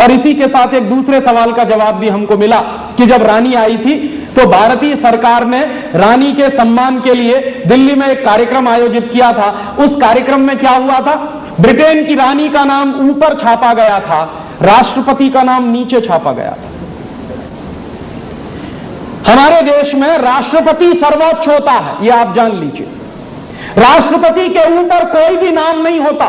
और इसी के साथ एक दूसरे सवाल का जवाब भी हमको मिला कि जब रानी आई थी तो भारतीय सरकार ने रानी के सम्मान के लिए दिल्ली में एक कार्यक्रम आयोजित किया था। उस कार्यक्रम में क्या हुआ था, ब्रिटेन की रानी का नाम ऊपर छापा गया था, राष्ट्रपति का नाम नीचे छापा गया था। हमारे देश में राष्ट्रपति सर्वोच्च होता है, यह आप जान लीजिए। राष्ट्रपति के ऊपर कोई भी नाम नहीं होता,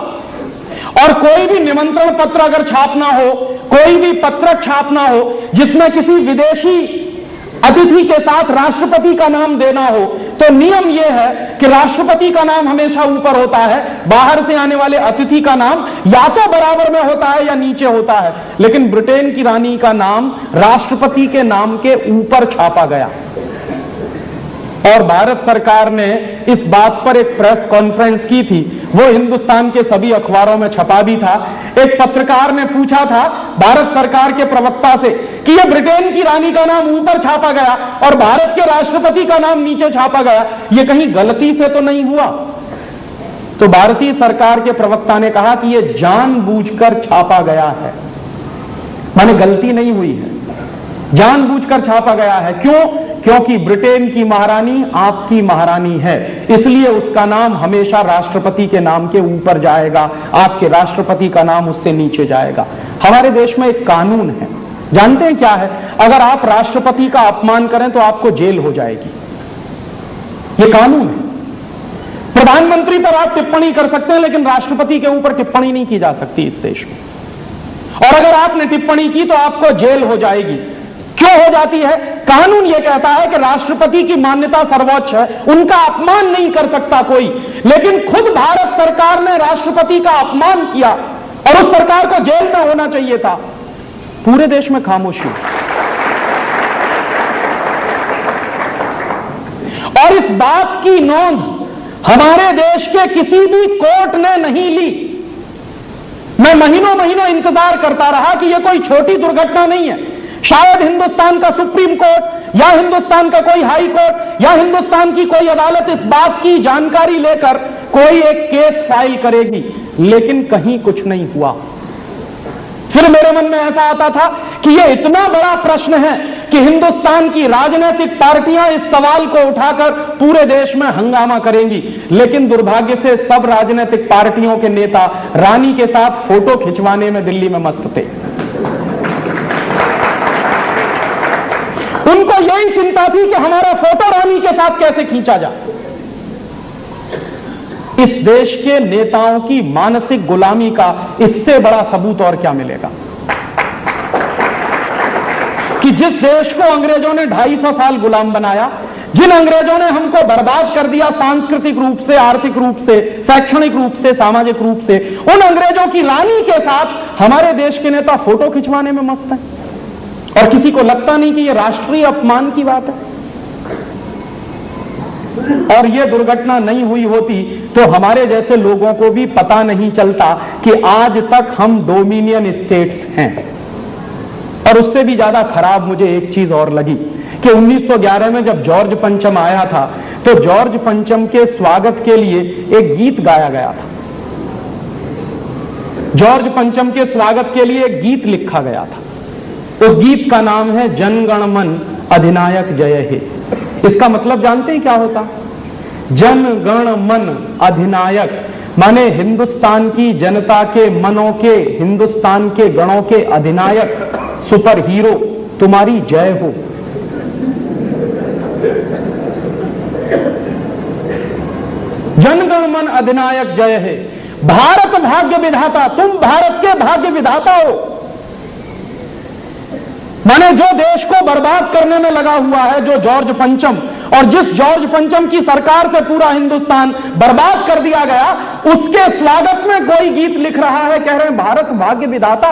और कोई भी निमंत्रण पत्र अगर छापना हो, कोई भी पत्रक छापना हो जिसमें किसी विदेशी अतिथि के साथ राष्ट्रपति का नाम देना हो, तो नियम यह है कि राष्ट्रपति का नाम हमेशा ऊपर होता है, बाहर से आने वाले अतिथि का नाम या तो बराबर में होता है या नीचे होता है। लेकिन ब्रिटेन की रानी का नाम राष्ट्रपति के नाम के ऊपर छापा गया, और भारत सरकार ने इस बात पर एक प्रेस कॉन्फ्रेंस की थी, वो हिंदुस्तान के सभी अखबारों में छपा भी था। एक पत्रकार ने पूछा था भारत सरकार के प्रवक्ता से कि यह ब्रिटेन की रानी का नाम ऊपर छापा गया और भारत के राष्ट्रपति का नाम नीचे छापा गया, यह कहीं गलती से तो नहीं हुआ? तो भारतीय सरकार के प्रवक्ता ने कहा कि यह जानबूझकर छापा गया है, माने गलती नहीं हुई है, जानबूझकर छापा गया है। क्यों? क्योंकि ब्रिटेन की महारानी आपकी महारानी है, इसलिए उसका नाम हमेशा राष्ट्रपति के नाम के ऊपर जाएगा, आपके राष्ट्रपति का नाम उससे नीचे जाएगा। हमारे देश में एक कानून है, जानते हैं क्या है? अगर आप राष्ट्रपति का अपमान करें तो आपको जेल हो जाएगी, यह कानून है। प्रधानमंत्री पर आप टिप्पणी कर सकते हैं, लेकिन राष्ट्रपति के ऊपर टिप्पणी नहीं की जा सकती इस देश में, और अगर आपने टिप्पणी की तो आपको जेल हो जाएगी। क्यों हो जाती है? कानून यह कहता है कि राष्ट्रपति की मान्यता सर्वोच्च है, उनका अपमान नहीं कर सकता कोई। लेकिन खुद भारत सरकार ने राष्ट्रपति का अपमान किया और उस सरकार को जेल में होना चाहिए था। पूरे देश में खामोशी, और इस बात की नोंद हमारे देश के किसी भी कोर्ट ने नहीं ली। मैं महीनों महीनों इंतजार करता रहा कि यह कोई छोटी दुर्घटना नहीं है, शायद हिंदुस्तान का सुप्रीम कोर्ट या हिंदुस्तान का कोई हाई कोर्ट या हिंदुस्तान की कोई अदालत इस बात की जानकारी लेकर कोई एक केस फाइल करेगी, लेकिन कहीं कुछ नहीं हुआ। फिर मेरे मन में ऐसा आता था कि यह इतना बड़ा प्रश्न है कि हिंदुस्तान की राजनीतिक पार्टियां इस सवाल को उठाकर पूरे देश में हंगामा करेंगी, लेकिन दुर्भाग्य से सब राजनीतिक पार्टियों के नेता रानी के साथ फोटो खिंचवाने में दिल्ली में मस्त थे। उनको यही चिंता थी कि हमारा फोटो रानी के साथ कैसे खींचा जाए। इस देश के नेताओं की मानसिक गुलामी का इससे बड़ा सबूत और क्या मिलेगा कि जिस देश को अंग्रेजों ने 250 साल गुलाम बनाया, जिन अंग्रेजों ने हमको बर्बाद कर दिया सांस्कृतिक रूप से, आर्थिक रूप से, शैक्षणिक रूप से, सामाजिक रूप से, उन अंग्रेजों की रानी के साथ हमारे देश के नेता फोटो खिंचवाने में मस्त हैं, और किसी को लगता नहीं कि यह राष्ट्रीय अपमान की बात है। और यह दुर्घटना नहीं हुई होती तो हमारे जैसे लोगों को भी पता नहीं चलता कि आज तक हम डोमिनियन स्टेट्स हैं। और उससे भी ज्यादा खराब मुझे एक चीज और लगी कि 1911 में जब जॉर्ज पंचम आया था तो जॉर्ज पंचम के स्वागत के लिए एक गीत गाया गया था। जॉर्ज पंचम के स्वागत के लिए एक गीत लिखा गया था। उस गीत का नाम है जन गण मन अधिनायक जय हे। इसका मतलब जानते हैं क्या होता? जन गण मन अधिनायक माने हिंदुस्तान की जनता के मनों के, हिंदुस्तान के गणों के अधिनायक, सुपर हीरो, तुम्हारी जय हो। जन गण मन अधिनायक जय है। भारत भाग्य विधाता, तुम भारत के भाग्य विधाता हो। माने जो देश को बर्बाद करने में लगा हुआ है, जो जॉर्ज पंचम, और जिस जॉर्ज पंचम की सरकार से पूरा हिंदुस्तान बर्बाद कर दिया गया, उसके स्वागत में कोई गीत लिख रहा है, कह रहे हैं भारत भाग्य विधाता।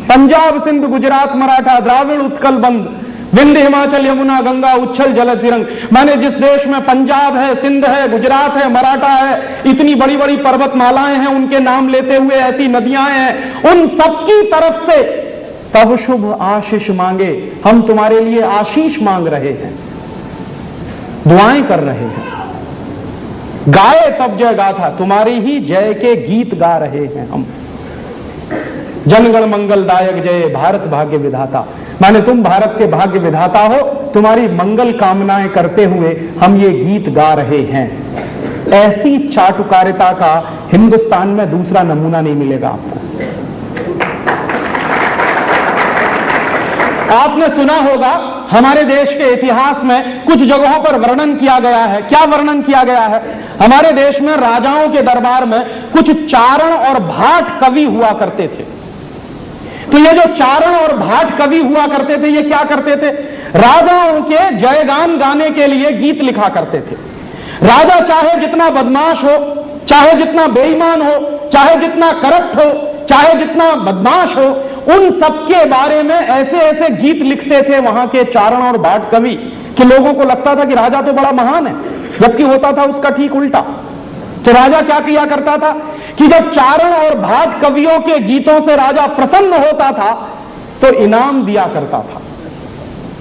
पंजाब सिंध गुजरात मराठा द्राविड़ उत्कल बंद, विंध्य हिमाचल यमुना गंगा उच्छल जल तिरंग। माने जिस देश में पंजाब है, सिंध है, गुजरात है, मराठा है, इतनी बड़ी बड़ी पर्वतमालाएं हैं, उनके नाम लेते हुए ऐसी नदियां हैं, उन सबकी तरफ से तब शुभ आशीष मांगे, हम तुम्हारे लिए आशीष मांग रहे हैं, दुआएं कर रहे हैं। गाए तब जय गाथा, तुम्हारी ही जय के गीत गा रहे हैं हम। जनगण मंगलदायक जय भारत भाग्य विधाता। माने तुम भारत के भाग्य विधाता हो, तुम्हारी मंगल कामनाएं करते हुए हम ये गीत गा रहे हैं। ऐसी चाटुकारिता का हिंदुस्तान में दूसरा नमूना नहीं मिलेगा आपको। आपने सुना होगा हमारे देश के इतिहास में कुछ जगहों पर वर्णन किया गया है। क्या वर्णन किया गया है? हमारे देश में राजाओं के दरबार में कुछ चारण और भाट कवि हुआ करते थे। तो ये जो चारण और भाट कवि हुआ करते थे, ये क्या करते थे? राजाओं के जयगान गाने के लिए गीत लिखा करते थे। राजा चाहे जितना बदमाश हो, चाहे जितना बेईमान हो, चाहे जितना करप्ट हो, चाहे जितना बदमाश हो, उन सबके बारे में ऐसे ऐसे गीत लिखते थे वहां के चारण और भाट कवि कि लोगों को लगता था कि राजा तो बड़ा महान है, जबकि होता था उसका ठीक उल्टा। तो राजा क्या किया करता था कि जब चारण और भाट कवियों के गीतों से राजा प्रसन्न होता था तो इनाम दिया करता था।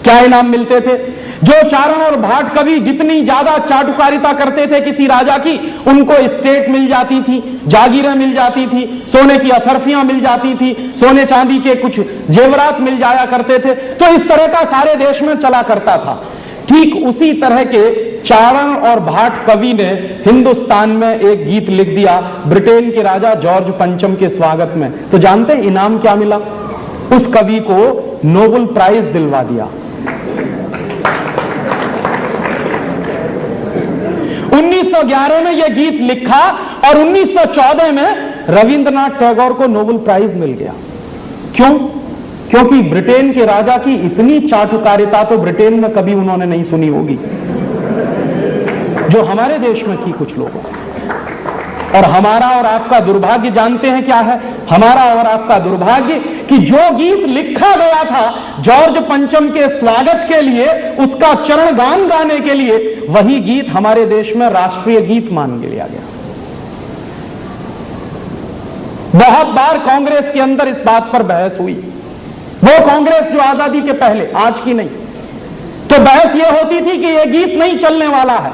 क्या इनाम मिलते थे? जो चारण और भाट कवि जितनी ज्यादा चाटुकारिता करते थे किसी राजा की, उनको एस्टेट मिल जाती थी, जागीरें मिल जाती थी, सोने की असरफियां मिल जाती थी, सोने चांदी के कुछ जेवरात मिल जाया करते थे। तो इस तरह का सारे देश में चला करता था। ठीक उसी तरह के चारण और भाट कवि ने हिंदुस्तान में एक गीत लिख दिया ब्रिटेन के राजा जॉर्ज पंचम के स्वागत में। तो जानते हैं इनाम क्या मिला? उस कवि को नोबेल प्राइज दिलवा दिया। 1911 में यह गीत लिखा और 1914 में रविंद्रनाथ टैगोर को नोबेल प्राइज मिल गया। क्यों? क्योंकि ब्रिटेन के राजा की इतनी चाटुकारिता तो ब्रिटेन में कभी उन्होंने नहीं सुनी होगी जो हमारे देश में की कुछ लोगों। और हमारा और आपका दुर्भाग्य जानते हैं क्या है? हमारा और आपका दुर्भाग्य कि जो गीत लिखा गया था जॉर्ज पंचम के स्वागत के लिए, उसका चरण गान गाने के लिए, वही गीत हमारे देश में राष्ट्रीय गीत मान लिया गया। बहुत बार कांग्रेस के अंदर इस बात पर बहस हुई। वो कांग्रेस जो आजादी के पहले, आज की नहीं। तो बहस यह होती थी कि यह गीत नहीं चलने वाला है,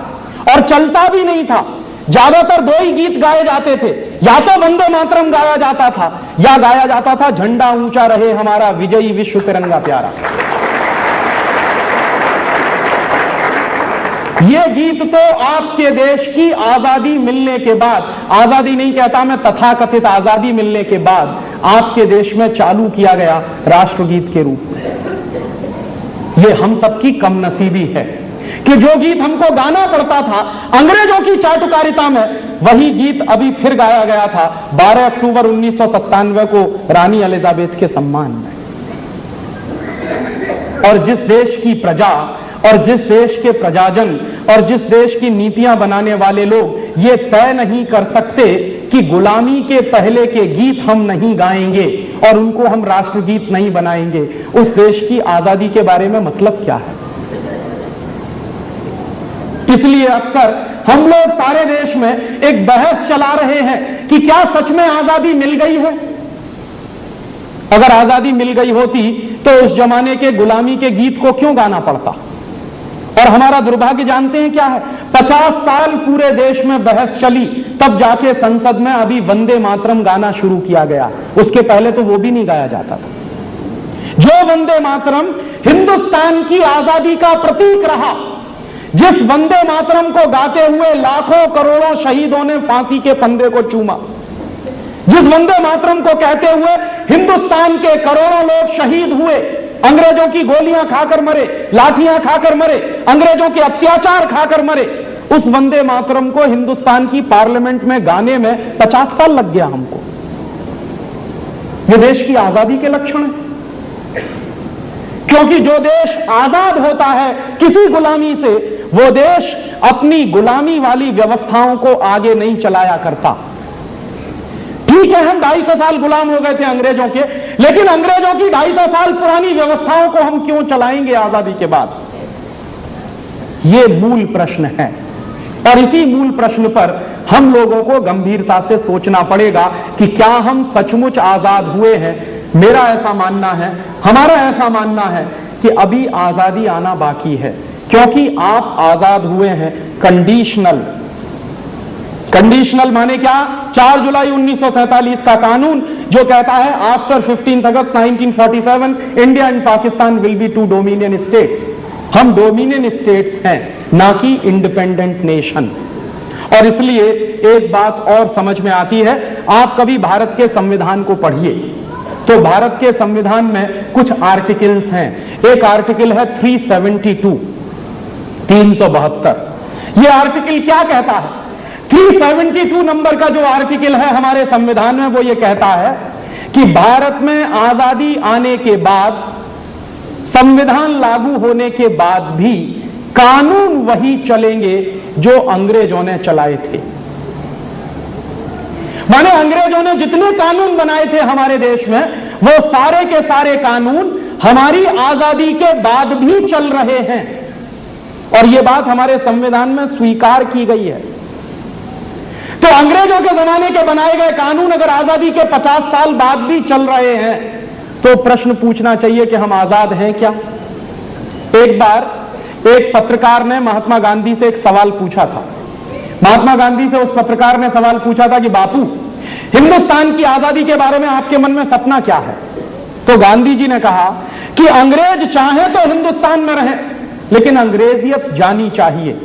और चलता भी नहीं था। ज्यादातर दो ही गीत गाए जाते थे, या तो वंदे मातरम गाया जाता था या गाया जाता था झंडा ऊंचा रहे हमारा विजयी विश्व तिरंगा प्यारा। ये गीत तो आपके देश की आजादी मिलने के बाद, आजादी नहीं कहता मैं, तथाकथित आजादी मिलने के बाद आपके देश में चालू किया गया राष्ट्रगीत के रूप में। ये हम सबकी कमनसीबी है कि जो गीत हमको गाना पड़ता था अंग्रेजों की चाटुकारिता में, वही गीत अभी फिर गाया गया था 12 अक्टूबर 1997 को रानी एलिजाबेथ के सम्मान में। और जिस देश की प्रजा और जिस देश के प्रजाजन और जिस देश की नीतियां बनाने वाले लोग ये तय नहीं कर सकते कि गुलामी के पहले के गीत हम नहीं गाएंगे और उनको हम राष्ट्रगीत नहीं बनाएंगे, उस देश की आजादी के बारे में मतलब क्या है? इसलिए अक्सर हम लोग सारे देश में एक बहस चला रहे हैं कि क्या सच में आजादी मिल गई है? अगर आजादी मिल गई होती तो उस जमाने के गुलामी के गीत को क्यों गाना पड़ता? और हमारा दुर्भाग्य जानते हैं क्या है? 50 साल पूरे देश में बहस चली, तब जाके संसद में अभी वंदे मातरम गाना शुरू किया गया। उसके पहले तो वो भी नहीं गाया जाता था। जो वंदे मातरम हिंदुस्तान की आजादी का प्रतीक रहा, जिस वंदे मातरम को गाते हुए लाखों करोड़ों शहीदों ने फांसी के फंदे को चूमा, जिस वंदे मातरम को कहते हुए हिंदुस्तान के करोड़ों लोग शहीद हुए, अंग्रेजों की गोलियां खाकर मरे, लाठियां खाकर मरे, अंग्रेजों के अत्याचार खाकर मरे, उस वंदे मातरम को हिंदुस्तान की पार्लियामेंट में गाने में 50 साल लग गया हमको। ये देश की आजादी के लक्षण है। क्योंकि जो देश आजाद होता है किसी गुलामी से, वो देश अपनी गुलामी वाली व्यवस्थाओं को आगे नहीं चलाया करता। ठीक है, हम 250 साल गुलाम हो गए थे अंग्रेजों के, लेकिन अंग्रेजों की 250 साल पुरानी व्यवस्थाओं को हम क्यों चलाएंगे आजादी के बाद? यह मूल प्रश्न है। और इसी मूल प्रश्न पर हम लोगों को गंभीरता से सोचना पड़ेगा कि क्या हम सचमुच आजाद हुए हैं। मेरा ऐसा मानना है, हमारा ऐसा मानना है कि अभी आजादी आना बाकी है। क्योंकि आप आजाद हुए हैं कंडीशनल, कंडीशनल माने क्या? 4 जुलाई 1947 का कानून जो कहता है after 15 August 1947 India and Pakistan will be 2 dominion states. हम डोमिनियन स्टेट्स हैं, ना कि इंडिपेंडेंट नेशन। और इसलिए एक बात और समझ में आती है, आप कभी भारत के संविधान को पढ़िए तो भारत के संविधान में कुछ आर्टिकल्स हैं। एक आर्टिकल है 372, 372। यह आर्टिकल क्या कहता है? 372 नंबर का जो आर्टिकल है हमारे संविधान में, वो ये कहता है कि भारत में आजादी आने के बाद, संविधान लागू होने के बाद भी कानून वही चलेंगे जो अंग्रेजों ने चलाए थे। माने अंग्रेजों ने जितने कानून बनाए थे हमारे देश में, वो सारे के सारे कानून हमारी आजादी के बाद भी चल रहे हैं। और यह बात हमारे संविधान में स्वीकार की गई है। तो अंग्रेजों के जमाने के बनाए गए कानून अगर आजादी के 50 साल बाद भी चल रहे हैं, तो प्रश्न पूछना चाहिए कि हम आजाद हैं क्या? एक बार एक पत्रकार ने महात्मा गांधी से एक सवाल पूछा था। महात्मा गांधी से उस पत्रकार ने सवाल पूछा था कि बापू, हिंदुस्तान की आजादी के बारे में आपके मन में सपना क्या है? तो गांधी जी ने कहा कि अंग्रेज चाहे तो हिंदुस्तान में रहे, लेकिन अंग्रेजियत जानी चाहिए।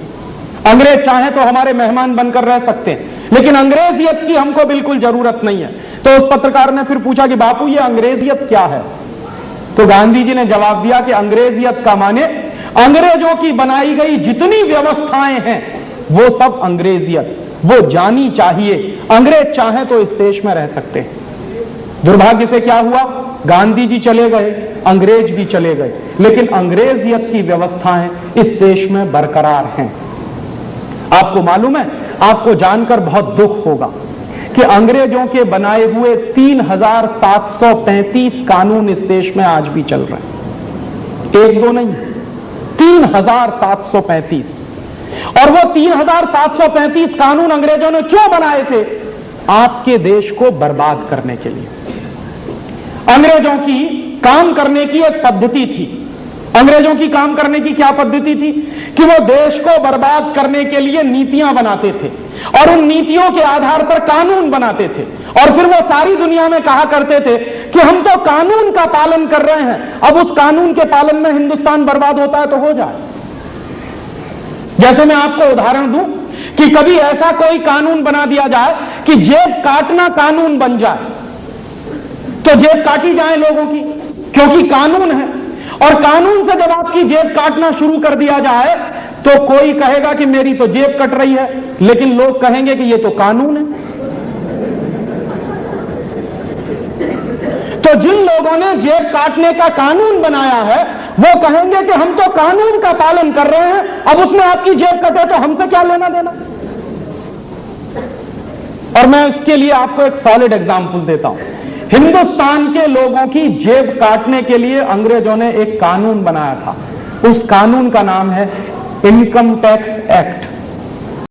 अंग्रेज चाहे तो हमारे मेहमान बनकर रह सकते हैं, लेकिन अंग्रेजियत की हमको बिल्कुल जरूरत नहीं है। तो उस पत्रकार ने फिर पूछा कि बापू, ये अंग्रेजियत क्या है? तो गांधी जी ने जवाब दिया कि अंग्रेजियत का माने अंग्रेजों की बनाई गई जितनी व्यवस्थाएं हैं वो सब अंग्रेजियत, वो जानी चाहिए। अंग्रेज चाहे तो इस देश में रह सकते हैं। दुर्भाग्य से क्या हुआ? गांधी जी चले गए, अंग्रेज भी चले गए, लेकिन अंग्रेजियत की व्यवस्थाएं इस देश में बरकरार हैं। आपको मालूम है, आपको जानकर बहुत दुख होगा कि अंग्रेजों के बनाए हुए 3735 कानून इस देश में आज भी चल रहे हैं। एक दो नहीं, 3735। और वो 3735 कानून अंग्रेजों ने क्यों बनाए थे? आपके देश को बर्बाद करने के लिए। अंग्रेजों की काम करने की एक पद्धति थी। अंग्रेजों की काम करने की क्या पद्धति थी? कि वो देश को बर्बाद करने के लिए नीतियां बनाते थे और उन नीतियों के आधार पर कानून बनाते थे, और फिर वो सारी दुनिया में कहा करते थे कि हम तो कानून का पालन कर रहे हैं, अब उस कानून के पालन में हिंदुस्तान बर्बाद होता है तो हो जाए। जैसे मैं आपको उदाहरण दूं कि कभी ऐसा कोई कानून बना दिया जाए कि जेब काटना कानून बन जाए, तो जेब काटी जाए लोगों की, क्योंकि कानून है। और कानून से जब आपकी जेब काटना शुरू कर दिया जाए तो कोई कहेगा कि मेरी तो जेब कट रही है, लेकिन लोग कहेंगे कि ये तो कानून है। तो जिन लोगों ने जेब काटने का कानून बनाया है वो कहेंगे कि हम तो कानून का पालन कर रहे हैं, अब उसमें आपकी जेब कटे तो हमसे क्या लेना देना। और मैं इसके लिए आपको एक सॉलिड एग्जांपल देता हूं। हिंदुस्तान के लोगों की जेब काटने के लिए अंग्रेजों ने एक कानून बनाया था। उस कानून का नाम है इनकम टैक्स एक्ट।